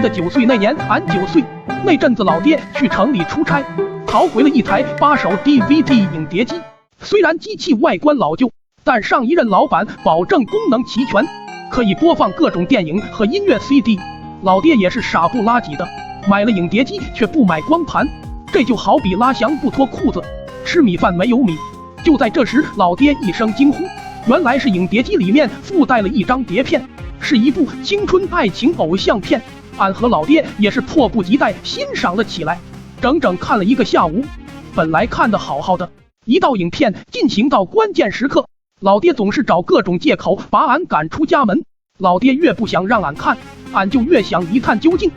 记得9岁那年，俺9岁那阵子，老爹去城里出差，淘回了一台8手 DVD 影碟机。虽然机器外观老旧，但上一任老板保证功能齐全，可以播放各种电影和音乐 CD。老爹也是傻不拉几的，买了影碟机却不买光盘，这就好比拉翔不脱裤子，吃米饭没有米。就在这时，老爹一声惊呼，原来是影碟机里面附带了一张碟片，是一部青春爱情偶像片。俺和老爹也是迫不及待欣赏了起来，整整看了1个下午。本来看得好好的，一到影片进行到关键时刻，老爹总是找各种借口把俺赶出家门。老爹越不想让俺看，俺就越想一探究竟。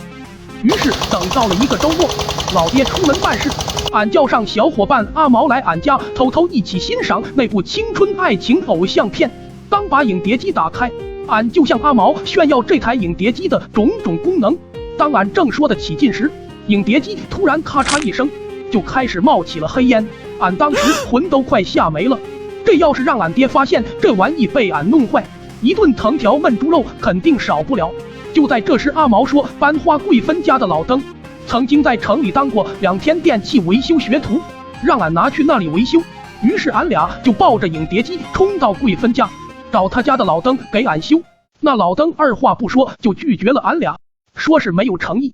于是等到了1个周末，老爹出门办事，俺叫上小伙伴阿毛来俺家偷偷一起欣赏那部青春爱情偶像片。刚把影碟机打开，俺就向阿毛炫耀这台影碟机的种种功能。当俺正说得起劲时，影碟机突然咔嚓一声就开始冒起了黑烟，俺当时魂都快吓没了。这要是让俺爹发现这玩意被俺弄坏，一顿藤条焖猪肉肯定少不了。就在这时，阿毛说班花贵芬家的老登曾经在城里当过2天电器维修学徒，让俺拿去那里维修。于是俺俩就抱着影碟机冲到贵芬家，找他家的老登给俺修。那老登二话不说就拒绝了俺俩，说是没有诚意。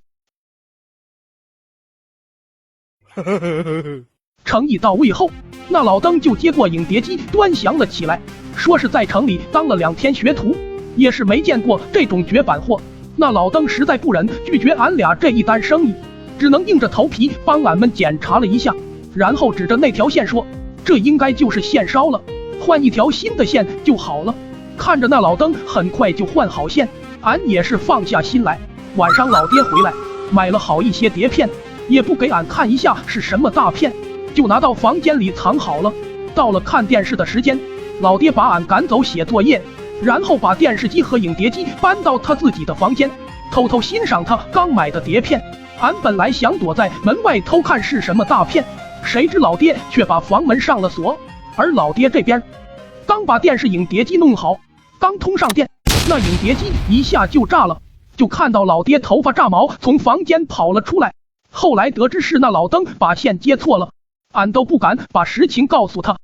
诚意到位后，那老登就接过影碟机端详了起来，说是在城里当了2天学徒，也是没见过这种绝版货。那老登实在不忍拒绝俺俩这一单生意，只能硬着头皮帮俺们检查了一下，然后指着那条线说，这应该就是线烧了，换一条新的线就好了。看着那老登很快就换好线，俺也是放下心来。晚上老爹回来买了好一些碟片，也不给俺看一下是什么大片，就拿到房间里藏好了。到了看电视的时间，老爹把俺赶走写作业，然后把电视机和影碟机搬到他自己的房间，偷偷欣赏他刚买的碟片。俺本来想躲在门外偷看是什么大片，谁知老爹却把房门上了锁。而老爹这边刚把电视影碟机弄好，刚通上电，那影碟机一下就炸了，就看到老爹头发炸毛从房间跑了出来。后来得知是那老登把线接错了，俺都不敢把实情告诉他。